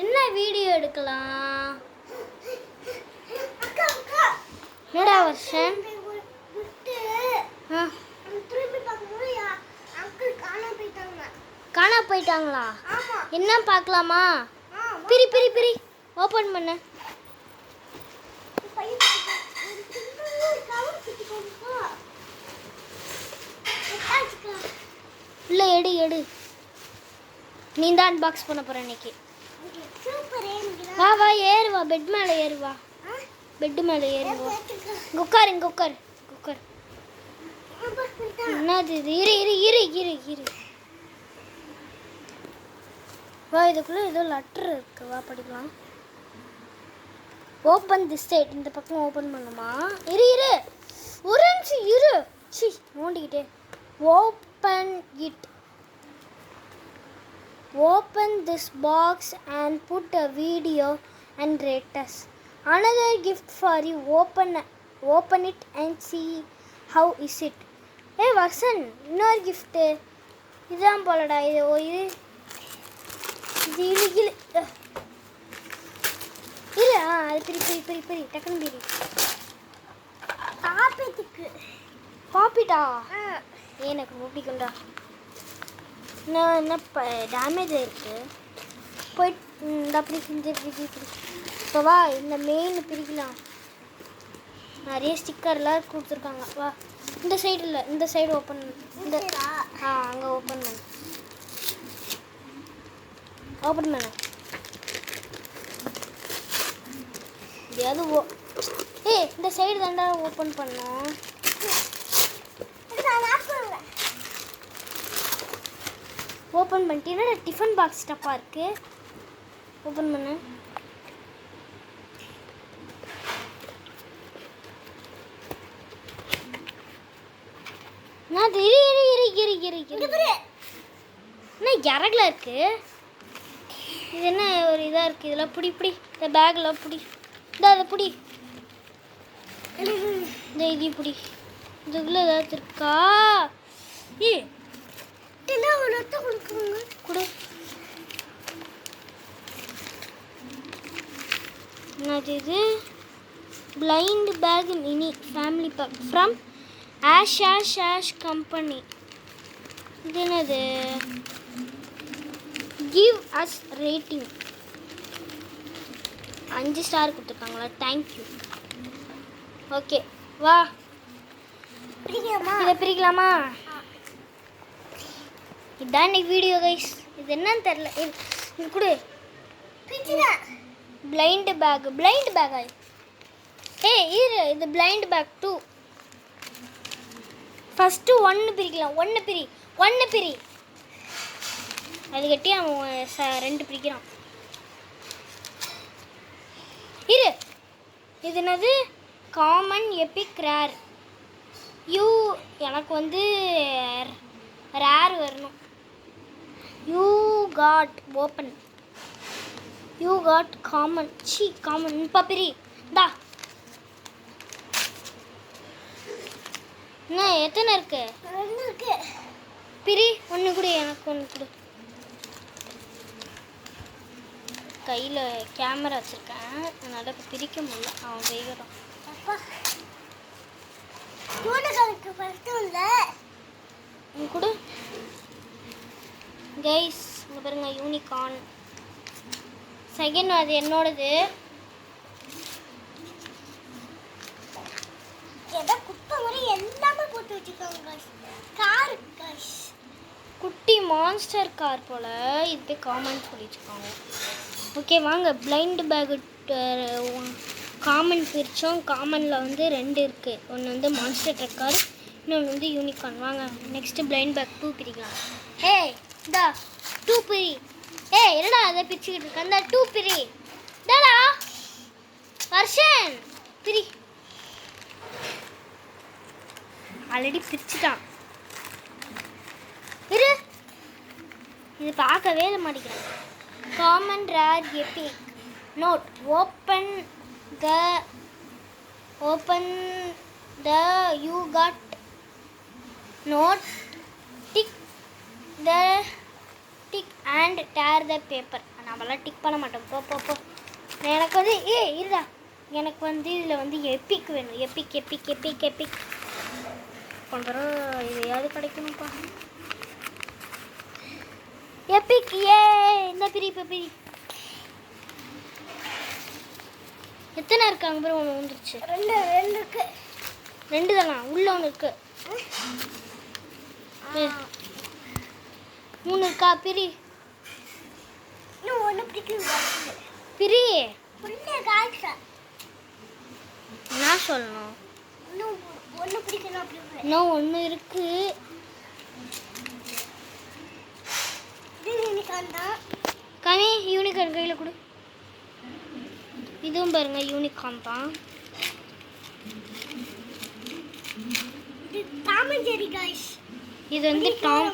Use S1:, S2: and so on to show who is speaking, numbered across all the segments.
S1: என்ன வீடியோ எடுக்கலாம்? என்னடா வருஷன்? காணா போயிட்டாங்களா? என்ன பார்க்கலாமா? பிரி பிரி பிரி ஓப்பன் பண்ண. உள்ள எடு எடு. நீ தான் அன்பாக்ஸ் பண்ண போற இன்னைக்கு. வா வா ஏறு வா, பெட் மேலே ஏறு வா, பெட் மேலே ஏறு வா. உட்காரு இங்கே உட்காரு உட்காரு. என்னது இது? இரு இரு இரு இரு இரு வா, இதுக்குள்ளே ஏதோ லெட்டர் இருக்கு, வா படிக்கலாம். ஓப்பன் திஸ் சைட், இந்த பக்கம் ஓப்பன் பண்ணுமா? இரு இரு ஒரு நிமிஷம் இரு. சி நோண்டிக்கிட்டே. Open it. Open this box and put a video and rate us. Another gift for you. Open it and see how is it. Hey Varsan, இன்னொரு gift. இதான் போலடா. இது இரு அது பிரி பிரி பிரி பிரி டக்குன்னு பிரி. பாப்பிட்டா எனக்கு ரொம்ப பிடிக்கும்டா. என்ன டேமேஜ் ஆயிருக்கு. போயிட்டு இந்த அப்படி செஞ்சு இப்படி. இப்போ வா இந்த மெயின் பிரிக்கலாம். நிறைய ஸ்டிக்கர்லாம் கொடுத்துருக்காங்க. வா இந்த சைடு இல்லை, இந்த சைடு ஓப்பன் இந்த அங்கே ஓப்பன் பண்ணு. ஓப்பன் பண்ண எப்படியாவது இந்த சைடு தாண்டா ஓப்பன் பண்ணோம். ஓப்பன் பண்ணிட்டு என்னடா டிஃபன் பாக்ஸ் ஸ்டப்பா இருக்கு. ஓப்பன் பண்ணு. நான் என்ன இறகுல இருக்கு. இது என்ன ஒரு இதாக இருக்குது. இதெல்லாம் பிடி பிடி. இந்த பேக்கில் பிடி. இந்த அதை பிடி. இந்த இது பிடி. இதுக்குள்ளே ஏதாச்சும் இருக்கா? கொடு. என்னது இது? Blind pack mini family pack from Ash company. இது என்னது? Give us rating. 5 ஸ்டார் கொடுத்துருக்காங்களா? தேங்க்யூ. ஓகே வா இதை பிரிக்கலாமா? இதான் இன்னைக்கு வீடியோ கைஸ். இது என்னன்னு தெரில. இது கொடு. பிளைண்ட் பேக்கா? இரு இது பிளைண்ட் பேக் 2. ஃபஸ்ட்டு 1 பிரிக்கலாம். 1 பிரி. அது கட்டி அவன் 2 பிரிக்கிறான். இரு இது என்னது? Common epic rare. எனக்கு வந்து ரேர் வரணும். You got common. காமன் பப்பிரி தா. என்ன எத்தனை இருக்கு? பிரி. 1 கொடு, எனக்கு 1 கொடு. கையில் கேமரா வச்சுருக்கேன், அதனால் இப்போ பிரிக்க முடியல. அவன் செய்கிறான். கொடு கைஸ். இங்கே பாருங்க யூனிகார்ன். செகண்ட் அது என்னோடது. குட்டி மான்ஸ்டர் கார் போல். இது காமன் சொல்லிச்சுருக்காங்க. ஓகே வாங்க பிளைண்ட் பேக் காமன் பிரித்தோம். காமனில் வந்து 2 இருக்குது. ஒன்று வந்து மான்ஸ்டர் ட்ரக் கார், இன்னொன்று வந்து யூனிகார்ன். வாங்க நெக்ஸ்ட்டு பிளைண்ட் பேக் 2 பிரிக்கலாம். இந்தா 2 பிரி. என்னடா அதை பிரிச்சுக்கிட்டு இருக்க? அந்த 2 பிரி. தாடா வர்ஷன் பிரி. ஆல்ரெடி பிரிச்சுட்டான். இரு இது பார்க்கவே மாட்டேங்கிறேன். Common rare epic note. Open the you got note, tick and tear the paper. நம்மளாம் டிக் பண்ண மாட்டோம். போ போ போ. எனக்கு வந்து இருடா, எனக்கு வந்து இதில் வந்து எப்பிக் வேணும். எப்பிக் எப்பிக் எப்பிக் எப்பிக் பண்ணுறோம். இதையாவது கிடைக்கணும்ப்பா. எப்பிக் இந்த பிரி இப்போ பிரி. எத்தனை இருக்காங்க ப்ரோ? ஒன்று வந்துருச்சு. ரெண்டு இருக்கு. ரெண்டு தானா? உள்ள ஒன்று இருக்கு. 3 இருக்கா? பிரி. இன்னும் ஒன்று பிடிக்குது. பிரி. நான் சொல்லணும். இன்னும் ஒன்று பிடிக்கணும். இன்னும் ஒன்று இருக்கு. காமி யூனிகார்ன் கையில் கொடு. இதுவும் பாருங்க யூனிகார்ன் தான். இது வந்து டாம்.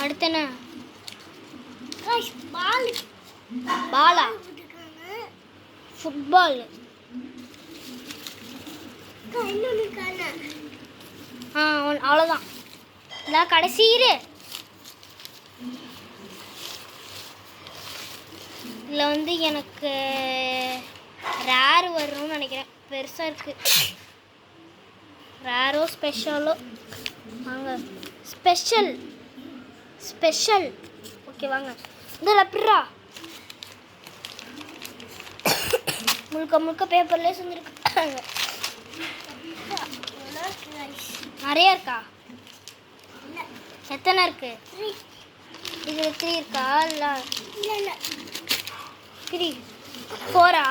S1: அடுத்து என்ன? பாலா? ஃபுட்பால். அவ்வளோதான். இல்லை கடைசி இரு. இதில் வந்து எனக்கு ரேர் வரும்னு நினைக்கிறேன். பெருசாக இருக்குது. ரேரோ ஸ்பெஷலோ? வாங்க ஸ்பெஷல். ஸ்பெஷல். ஓகே வாங்க. இந்த லப்பிரா முழுக்க முழுக்க பேப்பர்லேயே செஞ்சுருக்காங்க. நிறைய இருக்கா? எத்தனை இருக்கு? இது 3 இருக்கா? இல்லை 3 4ஆ?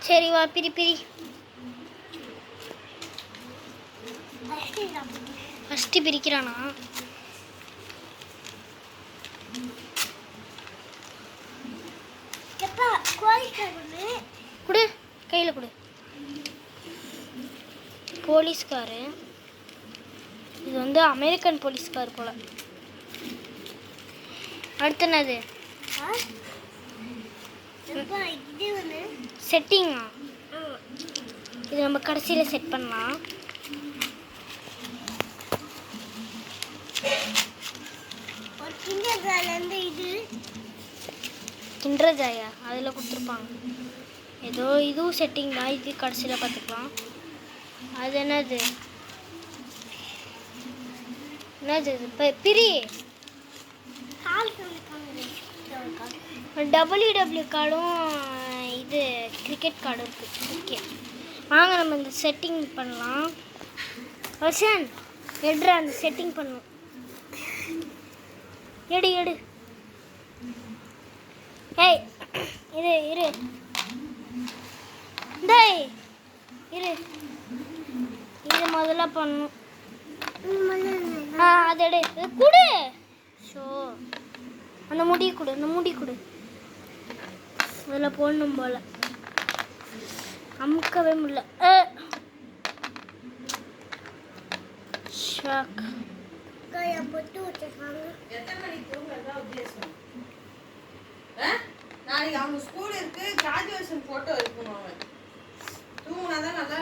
S1: சரி வா பிரி பிரி. ஃபஸ்ட்டு பிரிக்கிறானா? கொடு, கையில் கொடு. போலீஸ்காரு. இது வந்து அமெரிக்கன் போலீஸ்கார் போல. அடுத்து என்னது? செட்டிங்கா? இது நம்ம கடைசியில் செட் பண்ணலாம். கிண்டர் ஜாயா அதில் கொடுத்துருப்பாங்க. ஏதோ இதுவும் செட்டிங் தான். இது கடைசியில் பார்த்துக்கலாம். அது என்னது? என்னது இப்போ பிரி. டபிள்யூ கார்டும் இது கிரிக்கெட் கார்டும் இருக்குது. ஓகே வாங்க நம்ம இந்த செட்டிங் பண்ணலாம். வர்ஷன் எடுற அந்த செட்டிங் பண்ணணும். எடு எடு. ஏய் இரு டேய் இரு. இது முதல்ல பண்ணணும். அது எடு கொடு. ஸோ அந்த முடி கொடு. அந்த முடி கொடு. அதில் போடணும் போல். அமுக்கவே முடியல. ஷாக்.
S2: நாளைக்கு அவங்க ஸ்கூல் இருக்கு. கிராஜுவேஷன் போட்டோ இருக்கணும். அவன் தூங்குனாதான் நல்லா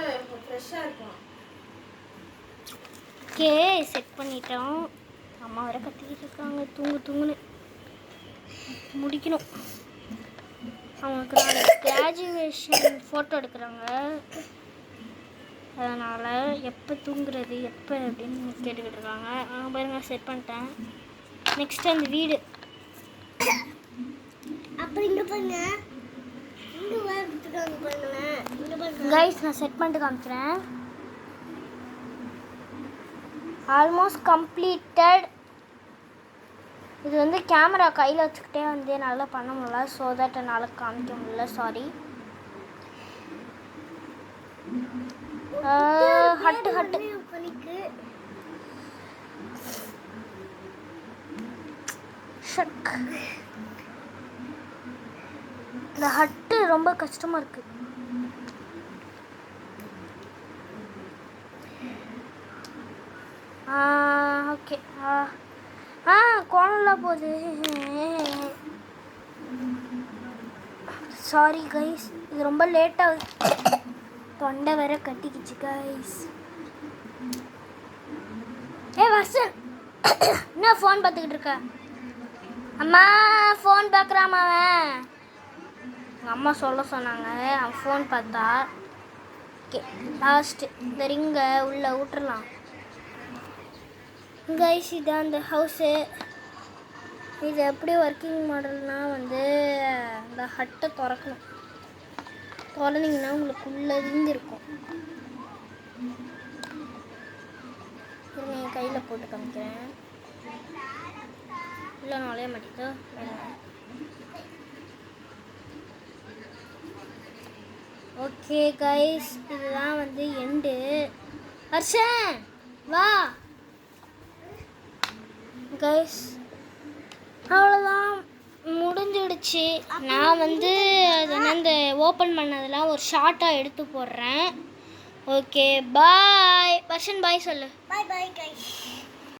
S2: ஃப்ரெஷ்ஷாக இருக்கணும்.
S1: ஓகே செட் பண்ணிட்டோம். அம்மா வர கத்திக்கிட்டு இருக்காங்க. தூங்குன்னு முடிக்கணும். அவங்களுக்கு நாளைக்கு கிராஜுவேஷன் ஃபோட்டோ எடுக்கிறாங்க. அதனால் எப்போ தூங்குறது எப்போ அப்படின்னு கேட்டுக்கிட்டு இருக்காங்க. பாருங்க செட் பண்ணிட்டேன். நெக்ஸ்ட் அந்த வீடு. கைஸ் நான் செட் பண்ணிட்டு காமிக்கிறேன். Almost completed. இது வந்து கேமரா கையில் வச்சுக்கிட்டே வந்து நல்லா பண்ண முடியல. ஸோ தட் என்னால் காமிக்க முடியல. சாரி. ஹட்டு ஷக். இந்த ஹட்டு ரொம்ப கஷ்டமாக இருக்குது. ஓகே. கோணலாம் போகுது. சாரி கைஸ், இது ரொம்ப லேட்டாக தொண்டை வேற கட்டிக்கிச்சு கைஸ். வர்ஷன் என்ன ஃபோன் பார்த்துக்கிட்டு இருக்க? அம்மா ஃபோன் பார்க்குறாமா அவன். எங்கள் அம்மா சொல்ல சொன்னாங்க, அவன் ஃபோன் பார்த்தா. ஓகே லாஸ்ட்டு இந்த ரிங்கை உள்ளே விட்டுறலாம் கைஸ். இதான் அந்த ஹவுஸு. இது எப்படி ஒர்க்கிங் மாடல்னால் வந்து இந்த ஹட்டை திறக்கணும். திறந்தீங்கன்னா உங்களுக்குள்ளே ரிங் இருக்கும். என் கையில் போட்டு காமிக்கிறேன். இல்லை நுழைய மாட்டேதோ. ஓகே கைஸ், இதுதான் வந்து எண்டு. ஹர்ஷன் வா கைஸ், அவ்வளோதான் முடிஞ்சிடுச்சு. நான் வந்து அதெல்லாம் இந்த ஓப்பன் பண்ணதெல்லாம் ஒரு ஷார்ட்டாக எடுத்து போடுறேன். Okay bye. வர்ஷன் பாய் சொல்லு.
S3: பாய் பாய் கைஸ்.